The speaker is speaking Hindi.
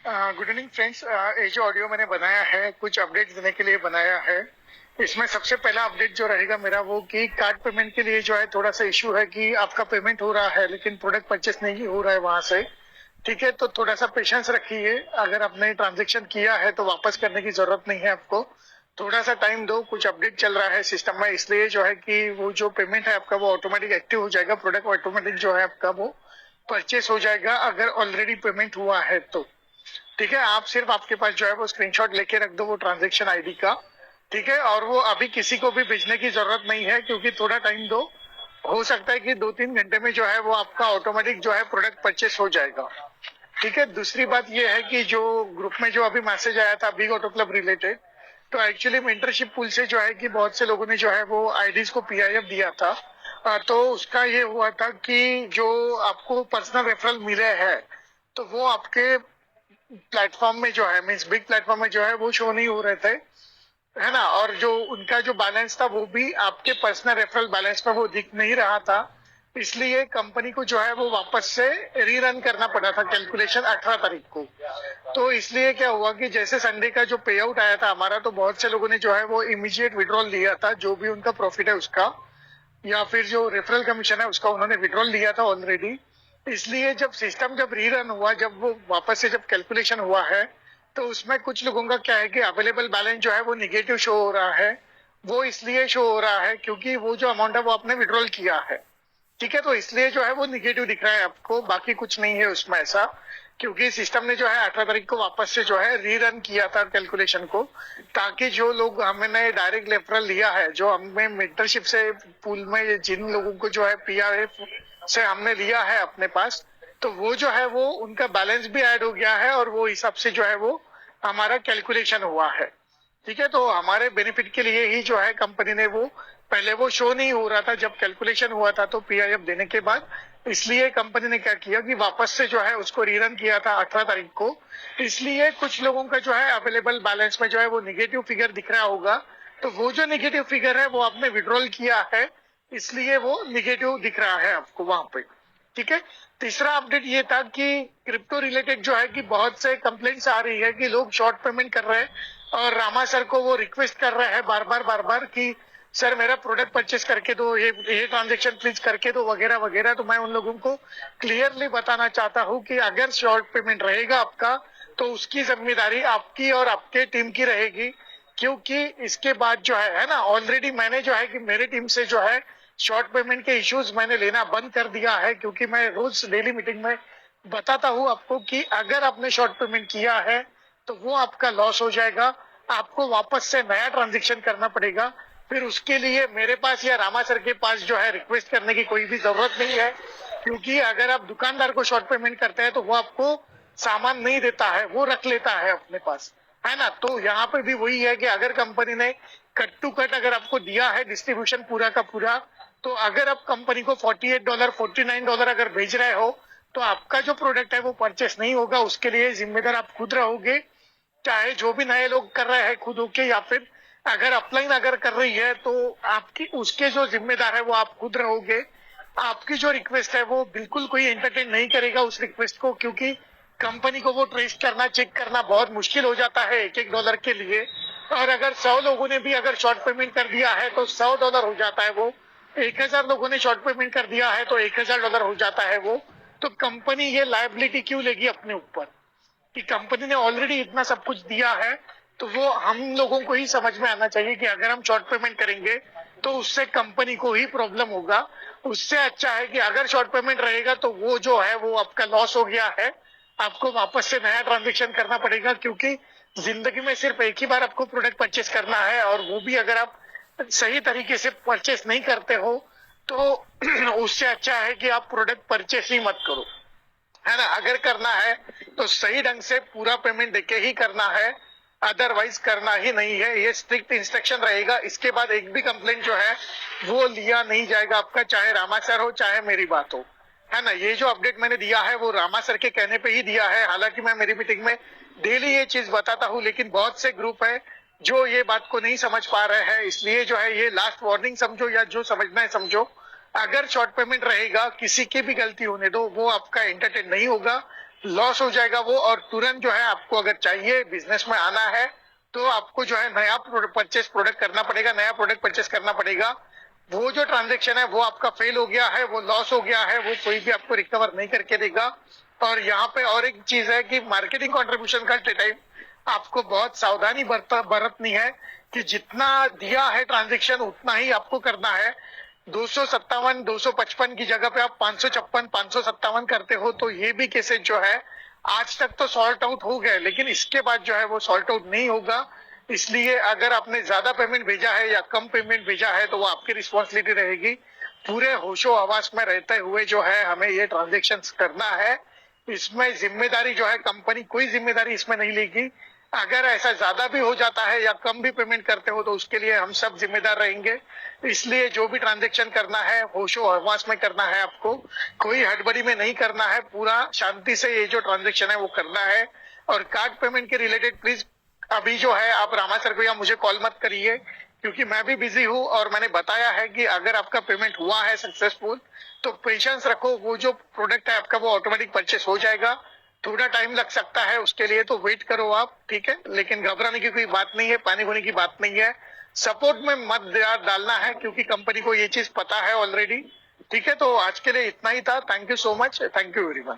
Good evening friends. ये जो ऑडियो मैंने बनाया है कुछ अपडेट देने के लिए बनाया है। इसमें सबसे पहला अपडेट जो रहेगा मेरा वो कि कार्ड पेमेंट के लिए जो है थोड़ा सा इशू है कि आपका पेमेंट हो रहा है लेकिन प्रोडक्ट परचेस नहीं हो रहा है वहां से। ठीक है, तो थोड़ा सा पेशेंस रखिए। अगर आपने ट्रांजेक्शन किया है तो वापस करने की जरूरत नहीं है आपको। थोड़ा सा टाइम दो, कुछ अपडेट चल रहा है सिस्टम में, इसलिए जो है कि वो जो पेमेंट है आपका वो ऑटोमेटिक एक्टिव हो जाएगा। प्रोडक्ट ऑटोमेटिक जो है आपका वो परचेस हो जाएगा अगर ऑलरेडी पेमेंट हुआ है तो। ठीक है, आप सिर्फ आपके पास जो है वो स्क्रीनशॉट लेके रख दो वो ट्रांजेक्शन आईडी का। ठीक है, और वो अभी किसी को भी भेजने की जरूरत नहीं है क्योंकि थोड़ा टाइम दो। हो सकता है कि 2-3 घंटे में जो है वो आपका ऑटोमेटिक जो है प्रोडक्ट परचेस हो जाएगा। ठीक है, दूसरी बात ये है कि जो ग्रुप में जो अभी मैसेज आया था बिग ऑटो क्लब रिलेटेड, तो एक्चुअली मेंटरशिप पूल से जो है कि बहुत से लोगों ने जो है वो आईडीज को पीआईएफ दिया था। तो उसका ये हुआ था कि जो आपको पर्सनल रेफरल मिले हैं तो वो आपके प्लेटफॉर्म में जो है मीन्स बिग प्लेटफॉर्म में जो है वो शो नहीं हो रहे थे, है ना। और जो उनका जो बैलेंस था वो भी आपके पर्सनल रेफरल बैलेंस में वो दिख नहीं रहा था। इसलिए कंपनी को जो है वो वापस से रीरन करना पड़ा था कैलकुलेशन 18 तारीख को। तो इसलिए क्या हुआ कि जैसे संडे का जो पे आउट आया था हमारा, तो बहुत से लोगों ने जो है वो इमीडिएट विड्रॉल लिया था, जो भी उनका प्रॉफिट है उसका या फिर जो रेफरल कमीशन है उसका उन्होंने विड्रॉल लिया था ऑलरेडी। इसलिए जब सिस्टम जब रीरन हुआ, जब वो वापस से जब कैलकुलेशन हुआ है, तो उसमें कुछ लोगों का क्या है कि अवेलेबल बैलेंस जो है वो निगेटिव शो हो रहा है। वो इसलिए शो हो रहा है क्योंकि वो जो अमाउंट है वो आपने विड्रॉल किया है। ठीक है, तो इसलिए जो है वो निगेटिव दिख रहा है आपको, बाकी कुछ नहीं है उसमें ऐसा। क्योंकि सिस्टम ने जो है 18 तारीख को वापस से जो है रीरन किया था कैलकुलेशन को, ताकि जो लोग हमने डायरेक्ट रेफरल लिया है, जो हमें मेंटरशिप से पूल में जिन लोगों को जो है पीआरएफ से हमने लिया है अपने पास, तो वो जो है वो उनका बैलेंस भी ऐड हो गया है और वो हिसाब से जो है वो हमारा कैलकुलेशन हुआ है। ठीक है, तो हमारे बेनिफिट के लिए ही जो है कंपनी ने वो पहले वो शो नहीं हो रहा था जब कैलकुलेशन हुआ था तो पीआईएफ देने के बाद, इसलिए कंपनी ने क्या किया कि वापस से जो है उसको रीरन किया था 18 तारीख को। इसलिए कुछ लोगों का जो है अवेलेबल बैलेंस में जो है वो निगेटिव फिगर दिख रहा होगा। तो वो जो निगेटिव फिगर है वो आपने विड्रॉल किया है, इसलिए वो निगेटिव दिख रहा है आपको वहां पे। ठीक है, तीसरा अपडेट ये था कि क्रिप्टो रिलेटेड जो है कि बहुत से कंप्लेंट्स आ रही है कि लोग शॉर्ट पेमेंट कर रहे हैं और रामा सर को वो रिक्वेस्ट कर रहे हैं बार बार कि सर मेरा प्रोडक्ट परचेस करके दो, ये ट्रांजेक्शन प्लीज करके दो वगैरह वगैरह। तो मैं उन लोगों को क्लियरली बताना चाहता हूँ कि अगर शॉर्ट पेमेंट रहेगा आपका तो उसकी जिम्मेदारी आपकी और आपके टीम की रहेगी। क्योंकि इसके बाद जो है ना, ऑलरेडी मैंने जो है कि मेरी टीम से जो है शॉर्ट पेमेंट के इश्यूज मैंने लेना बंद कर दिया है, क्योंकि मैं रोज डेली मीटिंग में बताता हूँ आपको कि अगर आपने शॉर्ट पेमेंट किया है तो वो आपका लॉस हो जाएगा। आपको वापस से नया ट्रांजेक्शन करना पड़ेगा। फिर उसके लिए मेरे पास या रामा सर के पास जो है रिक्वेस्ट करने की कोई भी जरूरत नहीं है। क्योंकि अगर आप दुकानदार को शॉर्ट पेमेंट करते हैं तो वो आपको सामान नहीं देता है, वो रख लेता है अपने पास, है ना। तो यहाँ पे भी वही है कि अगर कंपनी ने कट टू कट अगर आपको दिया है डिस्ट्रीब्यूशन पूरा का पूरा, तो अगर आप कंपनी को $48 $49 अगर भेज रहे हो तो आपका जो प्रोडक्ट है वो परचेस नहीं होगा। उसके लिए जिम्मेदार आप खुद रहोगे, चाहे जो भी नए लोग कर रहे हैं खुद होके, या फिर अगर अपलाइन अगर कर रही है तो आपकी उसके जो जिम्मेदार है वो आप खुद रहोगे। आपकी जो रिक्वेस्ट है वो बिल्कुल कोई एंटरटेन नहीं करेगा उस रिक्वेस्ट को, क्योंकि कंपनी को वो ट्रेस करना चेक करना बहुत मुश्किल हो जाता है $1-1 के लिए। और अगर 100 लोगों ने भी अगर शॉर्ट पेमेंट कर दिया है तो $100 हो जाता है वो। 1000 लोगों ने शॉर्ट पेमेंट कर दिया है तो $1000 हो जाता है वो। तो कंपनी ये लायबिलिटी क्यों लेगी अपने ऊपर कि कंपनी ने ऑलरेडी इतना सब कुछ दिया है। तो वो हम लोगों को ही समझ में आना चाहिए कि अगर हम शॉर्ट पेमेंट करेंगे तो उससे कंपनी को ही प्रॉब्लम होगा। उससे अच्छा है कि अगर शॉर्ट पेमेंट रहेगा तो वो जो है वो आपका लॉस हो गया है, आपको वापस से नया ट्रांजेक्शन करना पड़ेगा। क्योंकि जिंदगी में सिर्फ एक ही बार आपको प्रोडक्ट परचेस करना है, और वो भी अगर आप सही तरीके से परचेस नहीं करते हो तो उससे अच्छा है कि आप प्रोडक्ट परचेस ही मत करो, है ना। अगर करना है तो सही ढंग से पूरा पेमेंट देके ही करना है, अदरवाइज करना ही नहीं है। ये स्ट्रिक्ट इंस्ट्रक्शन रहेगा। इसके बाद एक भी कंप्लेंट जो है वो लिया नहीं जाएगा आपका, चाहे रामा सर हो चाहे मेरी बात हो, है ना। ये जो अपडेट मैंने दिया है वो रामा सर के कहने पे ही दिया है। हालांकि मैं मेरी मीटिंग में डेली ये चीज बताता हूँ, लेकिन बहुत से ग्रुप है जो ये बात को नहीं समझ पा रहे हैं। इसलिए जो है ये लास्ट वार्निंग समझो, या जो समझना है समझो। अगर शॉर्ट पेमेंट रहेगा किसी की भी गलती होने दो, वो आपका एंटरटेन नहीं होगा। लॉस हो जाएगा वो, और तुरंत जो है आपको अगर चाहिए बिजनेस में आना है तो आपको जो है नया प्रोडक्ट करना पड़ेगा, नया प्रोडक्ट परचेस करना पड़ेगा। वो जो ट्रांजेक्शन है वो आपका फेल हो गया है, वो लॉस हो गया है, वो कोई भी आपको रिकवर नहीं करके देगा। और यहाँ पे और एक चीज है कि मार्केटिंग कंट्रीब्यूशन करते टाइम आपको बहुत सावधानी बरतनी है कि जितना दिया है ट्रांजेक्शन उतना ही आपको करना है। 257 255 की जगह पे आप 556 557 करते हो तो ये भी केसेस जो है आज तक तो सॉल्ट आउट हो गए, लेकिन इसके बाद जो है वो सॉल्ट आउट नहीं होगा। इसलिए अगर आपने ज्यादा पेमेंट भेजा है या कम पेमेंट भेजा है तो वो आपकी रिस्पॉन्सिबिलिटी रहेगी। पूरे होशो हवास में रहते हुए जो है हमें ये ट्रांजेक्शन करना है। इसमें जिम्मेदारी जो है कंपनी कोई जिम्मेदारी इसमें नहीं लेगी। अगर ऐसा ज्यादा भी हो जाता है या कम भी पेमेंट करते हो तो उसके लिए हम सब जिम्मेदार रहेंगे। इसलिए जो भी ट्रांजेक्शन करना है होशो हवास में करना है, आपको कोई हड़बड़ी में नहीं करना है, पूरा शांति से ये जो ट्रांजेक्शन है वो करना है। और कार्ड पेमेंट के रिलेटेड प्लीज अभी जो है आप रामा सर को या मुझे कॉल मत करिए, क्योंकि मैं भी बिजी हूँ। और मैंने बताया है कि अगर आपका पेमेंट हुआ है सक्सेसफुल तो पेशेंस रखो, वो जो प्रोडक्ट है आपका वो ऑटोमेटिक परचेस हो जाएगा। थोड़ा टाइम लग सकता है उसके लिए, तो वेट करो आप, ठीक है। लेकिन घबराने की कोई बात नहीं है, पैनिक होने की बात नहीं है। सपोर्ट में मत डालना है क्योंकि कंपनी को ये चीज पता है ऑलरेडी। ठीक है, तो आज के लिए इतना ही था। Thank you so much, thank you everyone.